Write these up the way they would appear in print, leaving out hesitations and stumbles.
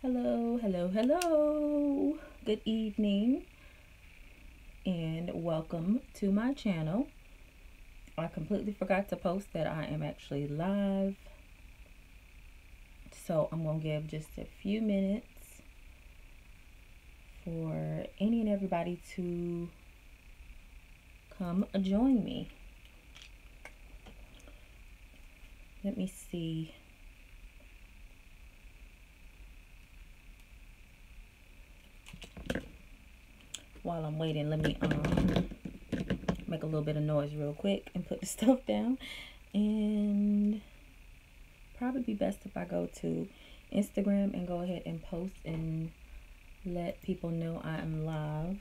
Hello, hello, hello. Good evening and welcome to my channel. I completely forgot to post that I am actually live. So I'm going to give just a few minutes for any and everybody to come join me. Let me see. While I'm waiting, let me make a little bit of noise real quick and put the stuff down. And probably be best if I go to Instagram and go ahead and post and let people know I am live.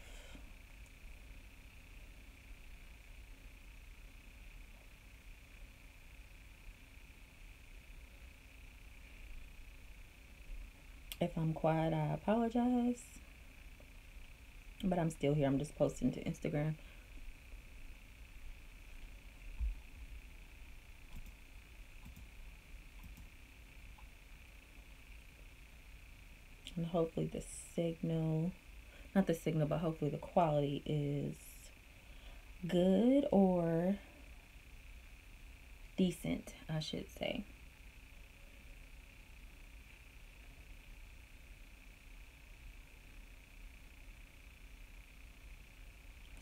If I'm quiet, I apologize. But I'm still here. I'm just posting to Instagram. And hopefully the signal, not the signal, but hopefully the quality is good or decent, I should say.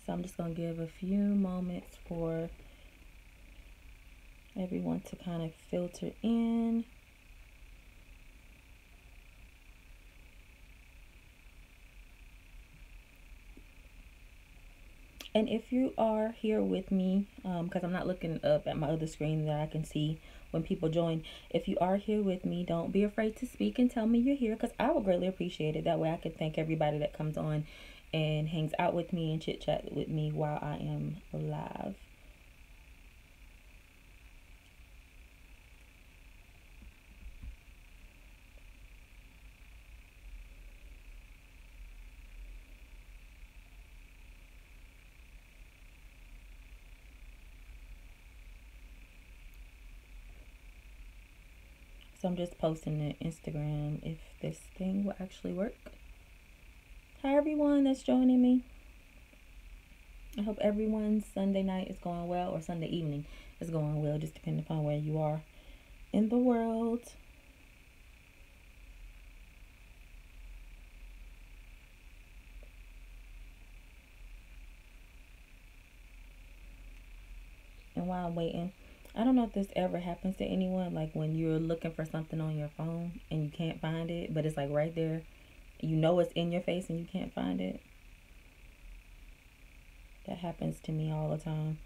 So I'm just going to give a few moments for everyone to kind of filter in. And if you are here with me, because I'm not looking up at my other screen that I can see when people join. If you are here with me, don't be afraid to speak and tell me you're here, because I would greatly appreciate it. That way I can thank everybody that comes on and hangs out with me and chit chat with me while I am live. So I'm just posting to Instagram if this thing will actually work. Hi everyone that's joining me. I hope everyone's Sunday night is going well, or Sunday evening is going well, just depending upon where you are in the world. And while I'm waiting, I don't know if this ever happens to anyone, like when you're looking for something on your phone and you can't find it, but it's like right there. You know it's in your face and you can't find it. That happens to me all the time.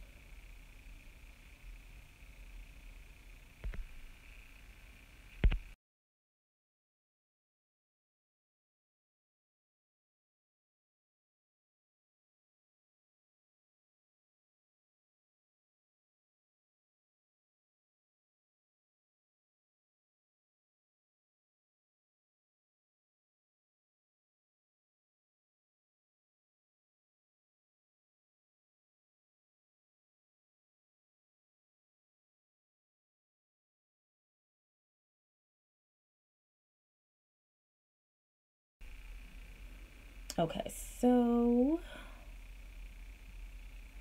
Okay, so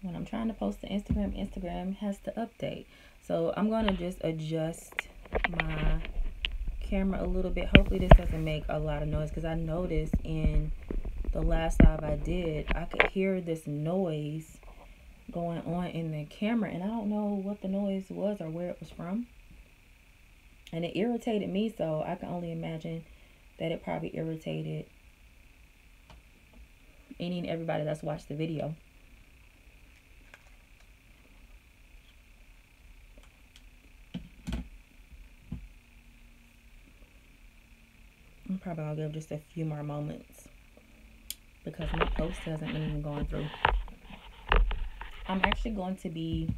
when I'm trying to post to Instagram, Instagram has to update. So I'm going to just adjust my camera a little bit. Hopefully this doesn't make a lot of noise, because I noticed in the last live I did, I could hear this noise going on in the camera, and I don't know what the noise was or where it was from. And it irritated me, so I can only imagine that it probably irritated any and everybody that's watched the video. Probably I'll give just a few more moments because my post hasn't been even going through. I'm actually going to be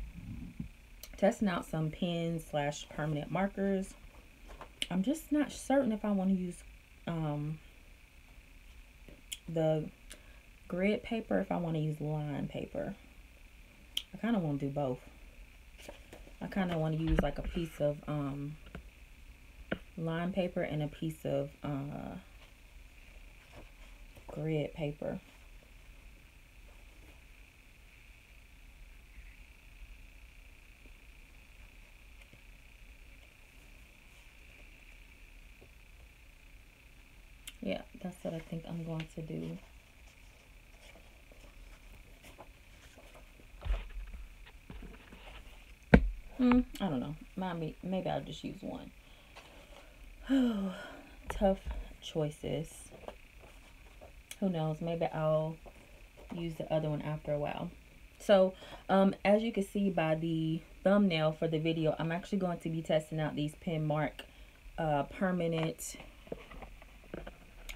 testing out some pens / permanent markers. I'm just not certain if I want to use the grid paper, if I want to use line paper. I kind of want to do both. I kind of want to use like a piece of line paper and a piece of grid paper. Yeah, that's what I think I'm going to do. I don't know. Maybe I'll just use one. Oh, tough choices. Who knows? Maybe I'll use the other one after a while. So, as you can see by the thumbnail for the video, I'm actually going to be testing out these Penmark permanent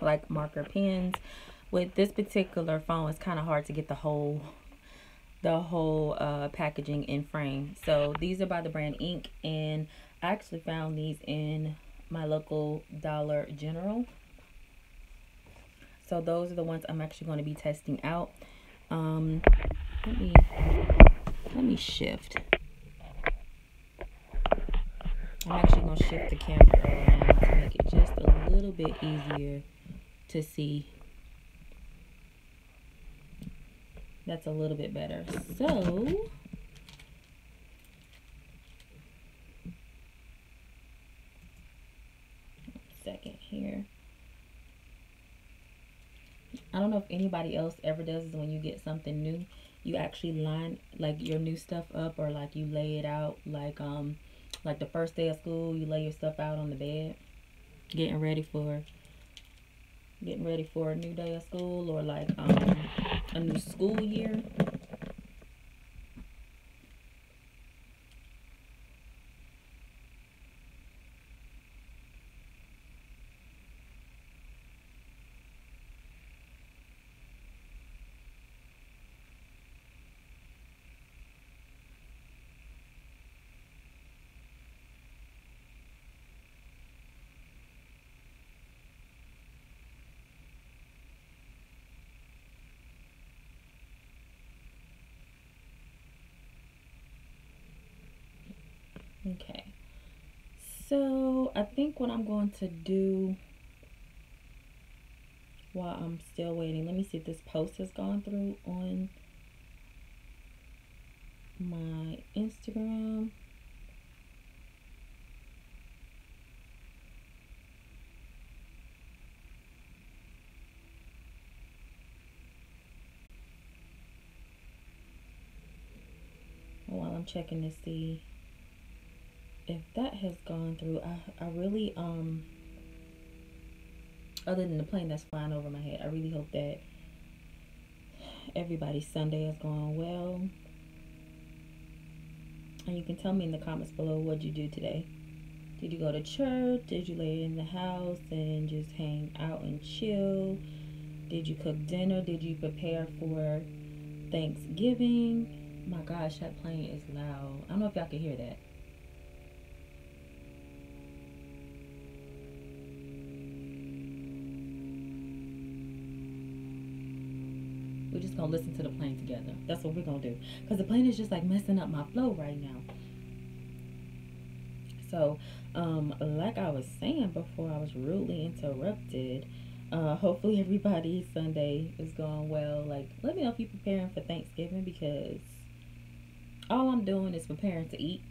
like marker pens. With this particular phone, it's kind of hard to get the whole packaging in frame. So these are by the brand Ink, and I actually found these in my local Dollar General. So those are the ones I'm actually going to be testing out. Let me shift. I'm actually going to shift the camera around to make it just a little bit easier to see. That's a little bit better. So second here. I don't know if anybody else ever does this. When you get something new, you actually line like your new stuff up, or like you lay it out like the first day of school, you lay your stuff out on the bed, getting ready for a new day of school, or like a new school year. Okay, so I think what I'm going to do while I'm still waiting, let me see if this post has gone through on my Instagram. While I'm checking to see if that has gone through, I really other than the plane that's flying over my head, I really hope that everybody's Sunday is going well. And you can tell me in the comments below, what you do today. Did you go to church? Did you lay in the house and just hang out and chill? Did you cook dinner? Did you prepare for Thanksgiving? My gosh, that plane is loud. I don't know if y'all can hear that. We're just gonna listen to the plane together. That's what we're gonna do, because the plane is just like messing up my flow right now. So like I was saying before I was rudely interrupted, hopefully everybody's Sunday is going well. Like, let me know if you're preparing for Thanksgiving, because all I'm doing is preparing to eat.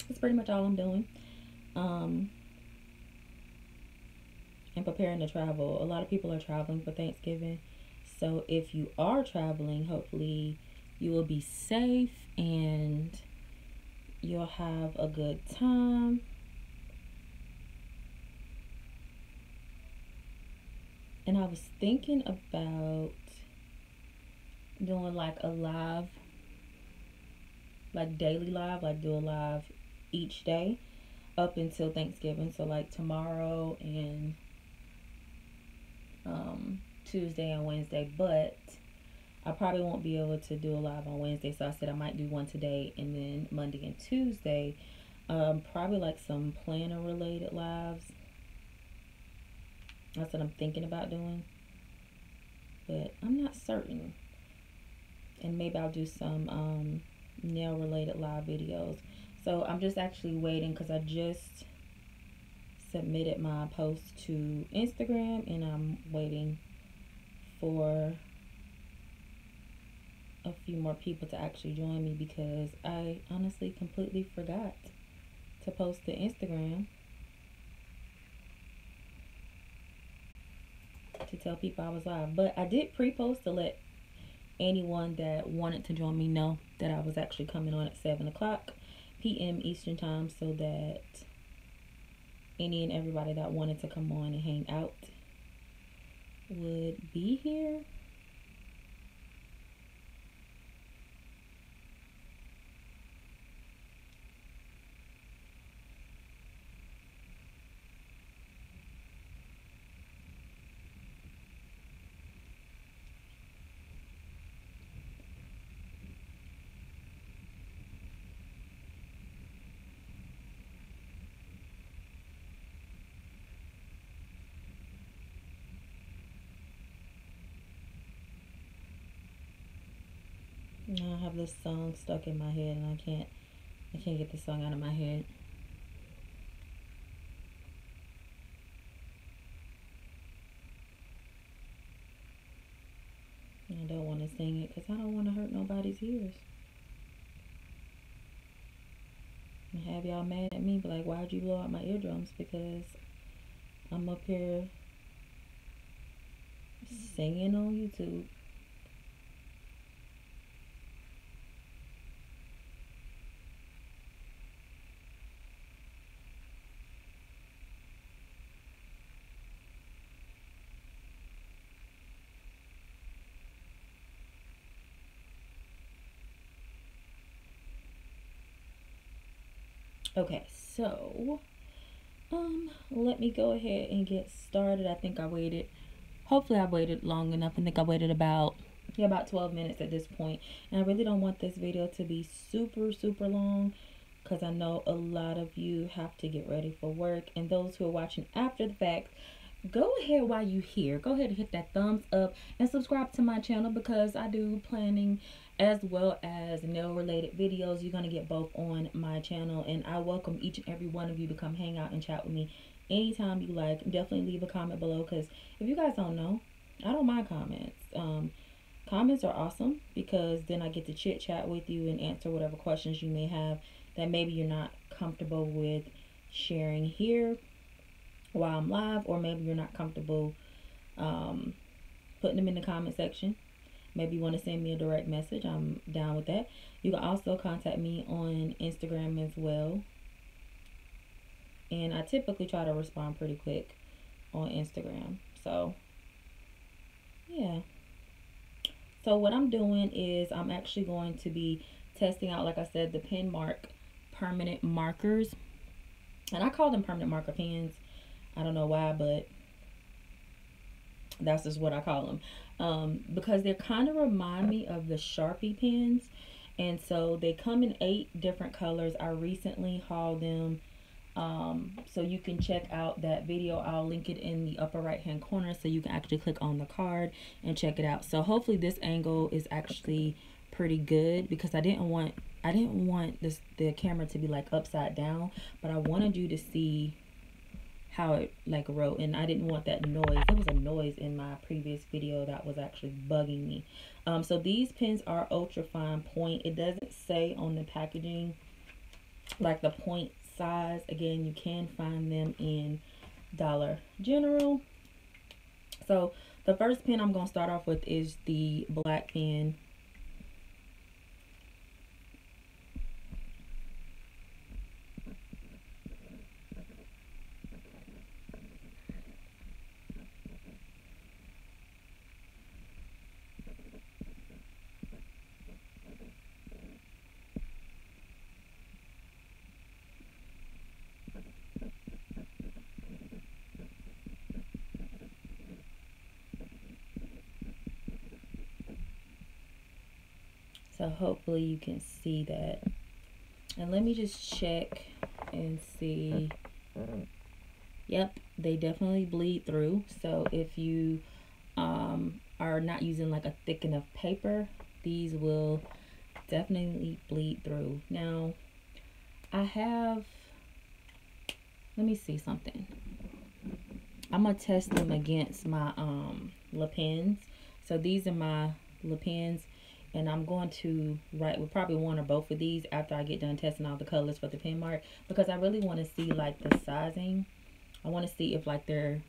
That's pretty much all I'm doing. And preparing to travel. A lot of people are traveling for Thanksgiving. So if you are traveling, hopefully you will be safe and you'll have a good time. And I was thinking about doing like a live, like daily live, like do a live each day up until Thanksgiving. So like tomorrow and Tuesday and Wednesday, but I probably won't be able to do a live on Wednesday, so I said I might do one today, and then Monday and Tuesday, probably like some planner related lives. That's what I'm thinking about doing, but I'm not certain. And maybe I'll do some nail related live videos. So I'm just actually waiting, because I just submitted my post to Instagram, and I'm waiting for a few more people to actually join me, because I honestly completely forgot to post the Instagram to tell people I was live. But I did pre-post to let anyone that wanted to join me know that I was actually coming on at 7 o'clock p.m. Eastern time, so that any and everybody that wanted to come on and hang out would be here. Now I have this song stuck in my head, and I can't get the song out of my head. I don't want to sing it because I don't want to hurt nobody's ears and have y'all mad at me, be like, why'd you blow out my eardrums? Because I'm up here singing on YouTube. Okay, so let me go ahead and get started. I think hopefully I waited long enough. I think I waited about 12 minutes at this point. And I really don't want this video to be super long, because I know a lot of you have to get ready for work. And those who are watching after the fact, go ahead while you're here. Go ahead and hit that thumbs up and subscribe to my channel, because I do planning as well as nail related videos. You're going to get both on my channel, and I welcome each and every one of you to come hang out and chat with me anytime you like. Definitely leave a comment below, because if you guys don't know, I don't mind comments. Comments are awesome, because then I get to chit chat with you and answer whatever questions you may have that maybe you're not comfortable with sharing here while I'm live, or maybe you're not comfortable putting them in the comment section. Maybe you want to send me a direct message. I'm down with that. You can also contact me on Instagram as well, and I typically try to respond pretty quick on Instagram. So yeah, so what I'm doing is I'm actually going to be testing out, like I said, the Penmark permanent markers, and I call them permanent marker pens. I don't know why, but that's just what I call them, because they kind of remind me of the Sharpie pens. And so they come in 8 different colors. I recently hauled them, so you can check out that video. I'll link it in the upper right hand corner, so you can actually click on the card and check it out. So hopefully this angle is actually pretty good, because I didn't want the camera to be like upside down, but I wanted you to see how it like wrote, and I didn't want that noise. There was a noise in my previous video that was actually bugging me. So these pens are ultra fine point. It doesn't say on the packaging like the point size. Again, you can find them in Dollar General. So the first pen I'm going to start off with is the black pen. So hopefully you can see that. And let me just check and see. Yep, they definitely bleed through. So if you are not using like a thick enough paper, these will definitely bleed through. Now I have, let me see something. I'm gonna test them against my Le Pens. So these are my little pens, and I'm going to write with probably one or both of these after I get done testing all the colors for the Penmark, because I really want to see like the sizing. I want to see if like they're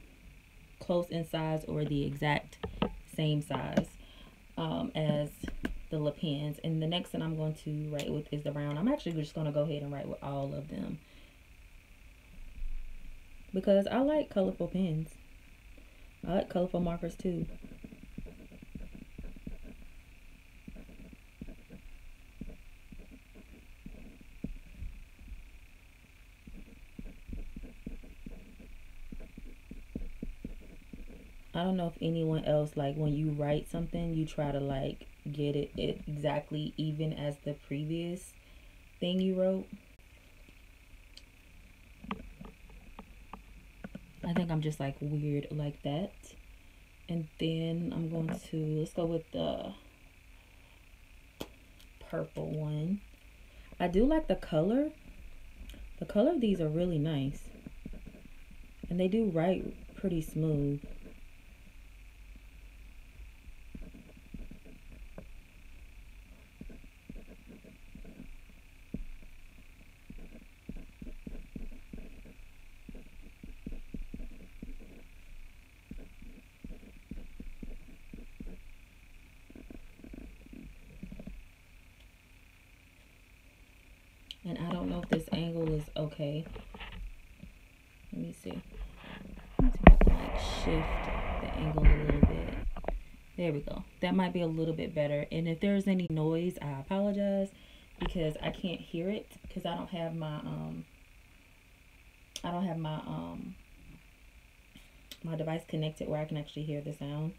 close in size or the exact same size as the little pens. And the next thing I'm going to write with is the round. I'm actually just going to go ahead and write with all of them, because I like colorful pens. I like colorful markers too. I don't know if anyone else, like when you write something, you try to like get it exactly even as the previous thing you wrote. I think I'm just like weird like that. And then I'm going to, let's go with the purple one. I do like the color. The color of these are really nice. And they do write pretty smooth. And I don't know if this angle is okay. Let me see. Let me see if I can like shift the angle a little bit. There we go. That might be a little bit better. And if there's any noise, I apologize, because I can't hear it because I don't have my my device connected where I can actually hear the sound.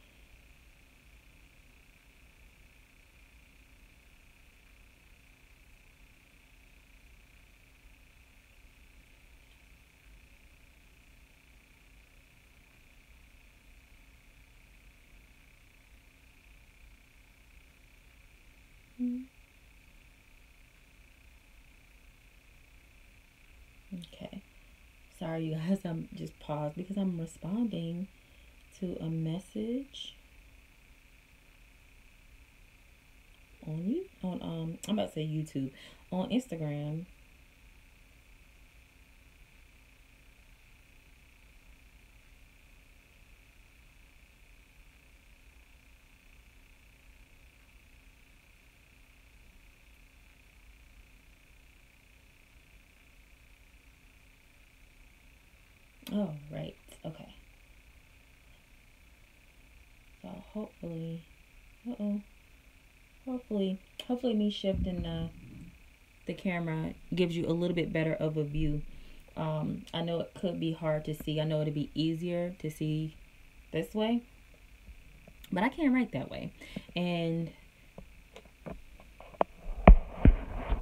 Okay. Sorry, you guys. I'm just paused because I'm responding to a message on you I'm about to say YouTube, on Instagram. Oh, right. Okay. So hopefully, hopefully me shifting the camera gives you a little bit better of a view. I know it could be hard to see. I know it'd be easier to see this way, but I can't write that way. And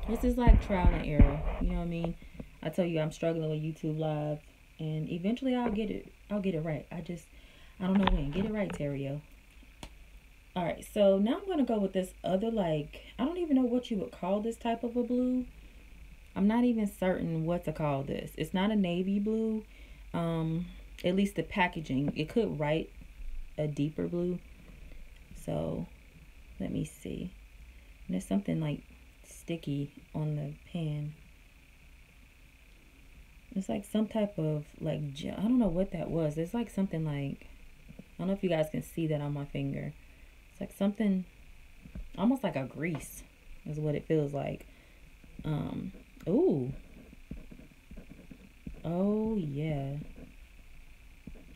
this is like trial and error. You know what I mean? I tell you, I'm struggling with YouTube Live, and eventually I'll get it right. I don't know when. Get it right, Terrio. All right, so now I'm going to go with this other, like, I don't even know what you would call this type of a blue. I'm not even certain what to call this. It's not a navy blue. At least the packaging. It could write a deeper blue. So, let me see. And there's something, like, sticky on the pen. It's like some type of, like, I don't know what that was. It's like something like, I don't know if you guys can see that on my finger. It's like something, almost like a grease is what it feels like. Ooh. Oh, yeah.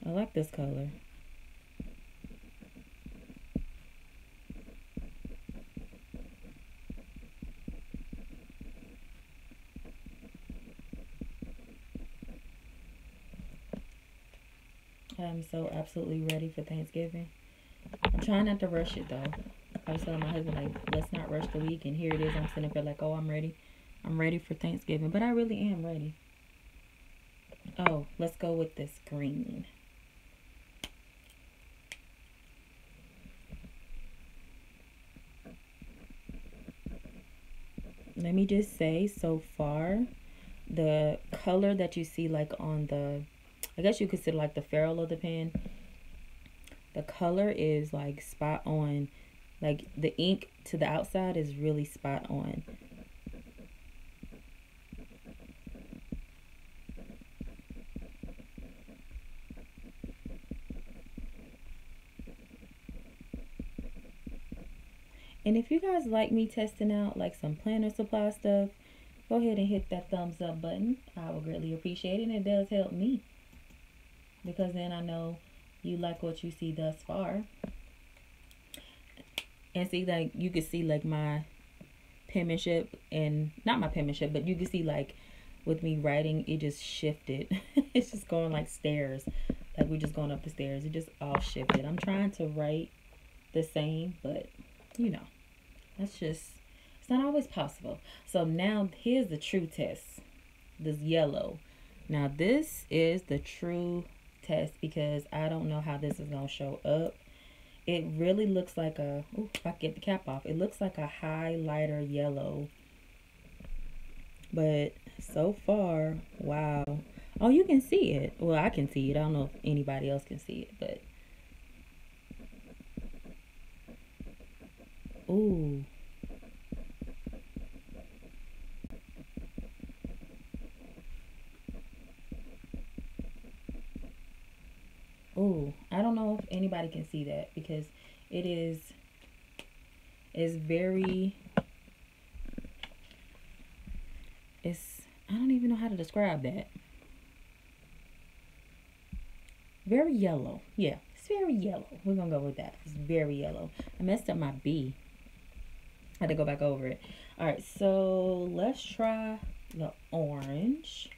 I like this color. I'm so absolutely ready for Thanksgiving. I'm trying not to rush it though. I was telling my husband, like, let's not rush the week, and here it is. I'm sitting there like, oh, I'm ready. I'm ready for Thanksgiving, but I really am ready. Oh, let's go with this green. Let me just say, so far, the color that you see, like on the, I guess you could say like the ferrule of the pen, The color is like spot on. Like the ink to the outside is really spot on. And if you guys like me testing out like some planner supply stuff, go ahead and hit that thumbs up button. I would greatly appreciate it. And it does help me, because then I know you like what you see thus far. And see, like, you can see like my penmanship, and not my penmanship, but you can see like with me writing, it just shifted. It's just going like stairs, like we're just going up the stairs. It just all shifted. I'm trying to write the same, but you know, that's just, it's not always possible. So now here's the true test. This yellow. Now this is the true test, because I don't know how this is gonna show up. It really looks like a, ooh, if I get the cap off, it looks like a highlighter yellow. But so far, wow. Oh, you can see it. Well, I can see it. I don't know if anybody else can see it, but ooh. Ooh, I don't know if anybody can see that, because it is very, it's, I don't even know how to describe that. Very yellow. Yeah, it's very yellow. We're gonna go with that. It's very yellow. I messed up my B. I had to go back over it. All right, so let's try the orange,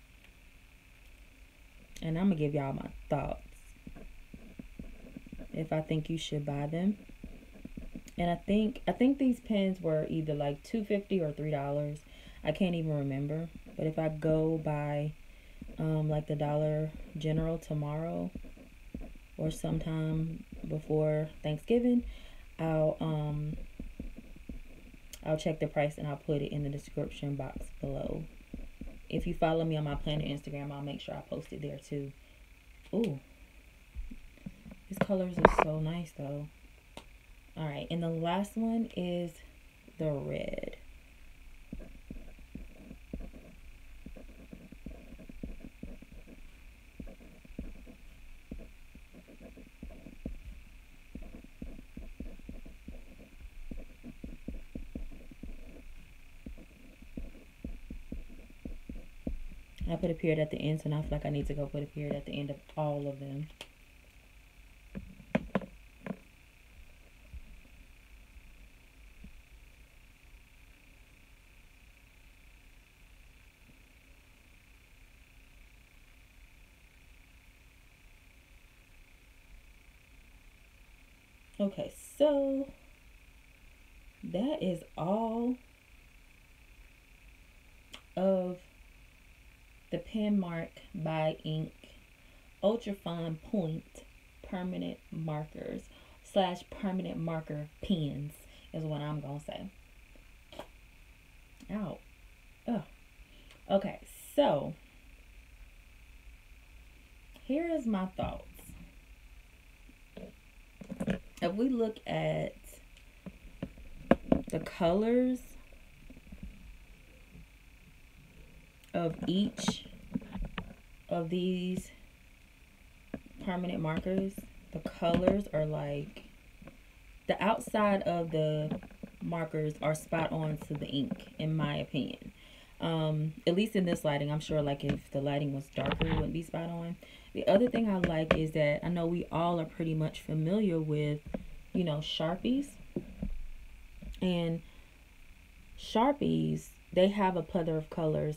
and I'm gonna give y'all my thoughts if I think you should buy them. And I think these pens were either like $2.50 or $3. I can't even remember. But if I go by like the Dollar General tomorrow or sometime before Thanksgiving, I'll check the price and I'll put it in the description box below. If you follow me on my planner Instagram, I'll make sure I post it there too. Ooh, these colors are so nice though. All right, and the last one is the red. I put a period at the end, so now I feel like I need to go put a period at the end of all of them. Okay, so that is all of the Penmark by Ink Ultra Fine Point permanent markers / permanent marker pens is what I'm gonna say. Ow. Ugh. Okay, so here is my thoughts. If we look at the colors of each of these permanent markers, the colors are like, the outside of the markers are spot on to the ink, in my opinion. At least in this lighting. I'm sure like if the lighting was darker, it wouldn't be spot on. The other thing I like is that I know we all are pretty much familiar with, you know, Sharpies. And Sharpies, they have a plethora of colors.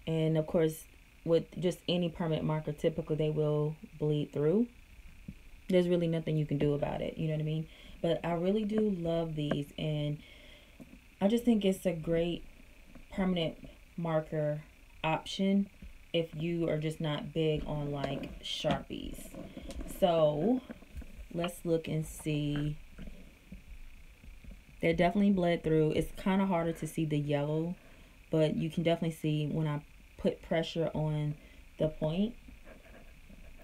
And of course, with just any permanent marker, typically they will bleed through. There's really nothing you can do about it. You know what I mean? But I really do love these. And I just think it's a great permanent marker option if you are just not big on like Sharpies. So let's look and see. They're definitely bled through. It's kind of harder to see the yellow, but you can definitely see when I put pressure on the point,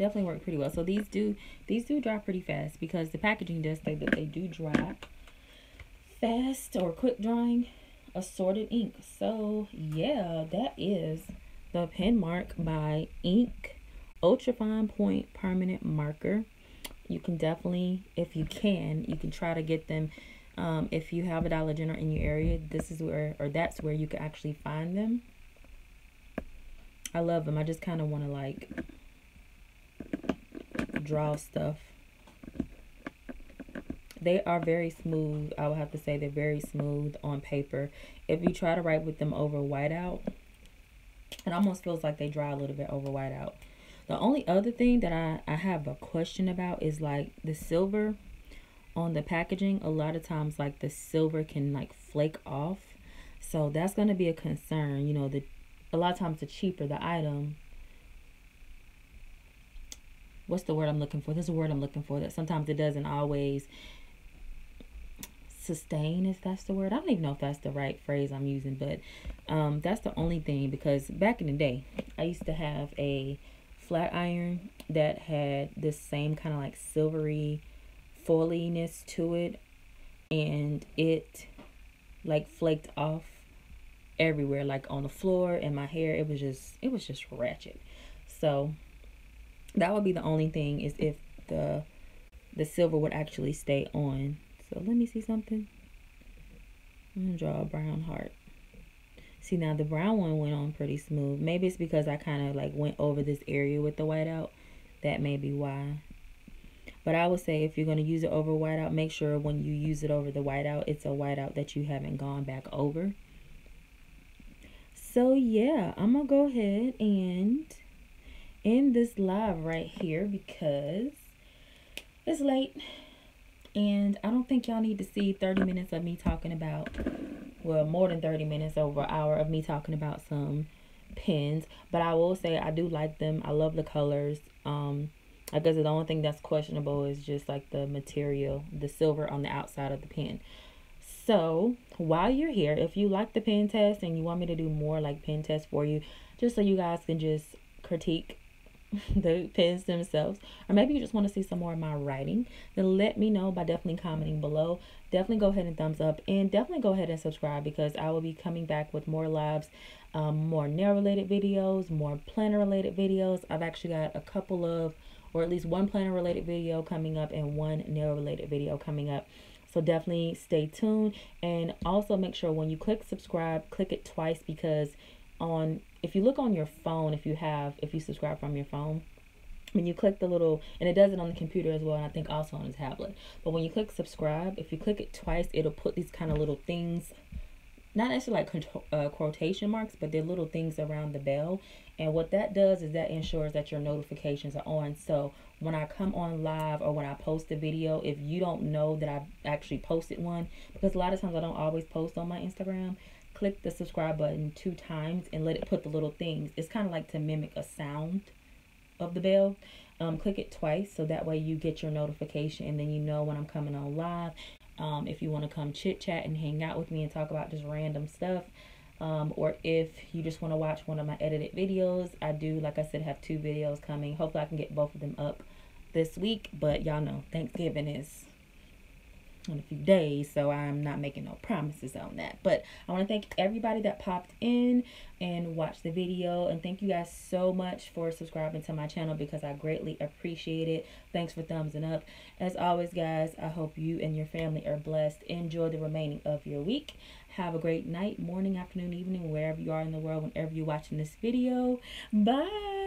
definitely work pretty well. So these do dry pretty fast, because the packaging does say that they do dry fast, or quick drying assorted ink. So yeah, that is the Penmark by Ink Ultra Fine Point Permanent Marker. You can definitely, if you can try to get them. If you have a Dollar General in your area, this is where, or that's where you can actually find them. I love them. I just kind of want to like draw stuff. They are very smooth. I would have to say they're very smooth on paper. If you try to write with them over whiteout, it almost feels like they dry a little bit over whiteout. The only other thing that I have a question about is like the silver on the packaging. A lot of times like the silver can like flake off. So that's going to be a concern. You know, a lot of times the cheaper the item, what's the word I'm looking for? There's a word I'm looking for that sometimes it doesn't always sustain, if that's the word. I don't even know if that's the right phrase I'm using, but that's the only thing, because back in the day I used to have a flat iron that had this same kind of like silvery foiliness to it, and it like flaked off everywhere, like on the floor and my hair. It was just ratchet. So that would be the only thing, is if the silver would actually stay on. So let me see something. I'm gonna draw a brown heart. See, now the brown one went on pretty smooth. Maybe it's because I kind of like went over this area with the whiteout. That may be why. But I would say if you're going to use it over whiteout, make sure when you use it over the whiteout, it's a whiteout that you haven't gone back over. So yeah, I'm going to go ahead and end this live right here, because it's late. And I don't think y'all need to see 30 minutes of me talking about, well, more than 30 minutes, over an hour of me talking about some pens. But I will say I do like them. I love the colors. I guess the only thing that's questionable is just like the material, the silver on the outside of the pen. So while you're here, if you like the pen test and you want me to do more like pen tests for you, just so you guys can just critique the pens themselves, or maybe you just want to see some more of my writing, then let me know by definitely commenting below. Definitely go ahead and thumbs up, and definitely go ahead and subscribe, because I will be coming back with more lives, more nail related videos, more planner related videos. I've actually got a couple of, or at least one planner related video coming up and one nail related video coming up. So definitely stay tuned, and also make sure when you click subscribe, click it twice, because if you look on your phone, if you subscribe from your phone, when you click the little, and it does it on the computer as well, and I think also on the tablet, but when you click subscribe, if you click it twice, it'll put these kind of little things, not necessarily like quotation marks, but they're little things around the bell. And what that does is that ensures that your notifications are on. So when I come on live, or when I post a video, if you don't know that I've actually posted one, because a lot of times I don't always post on my Instagram, click the subscribe button 2 times and let it put the little things. It's kind of like to mimic a sound of the bell. Click it twice, so that way you get your notification, and then you know when I'm coming on live. If you want to come chit chat and hang out with me and talk about just random stuff, or if you just want to watch one of my edited videos, I do, like I said, have 2 videos coming. Hopefully I can get both of them up this week, but y'all know Thanksgiving is in a few days, so I'm not making no promises on that. But I want to thank everybody that popped in and watched the video, and thank you guys so much for subscribing to my channel, because I greatly appreciate it. Thanks for thumbsing up. As always, guys, I hope you and your family are blessed. Enjoy the remaining of your week. Have a great night, morning, afternoon, evening, wherever you are in the world, whenever you're watching this video. Bye.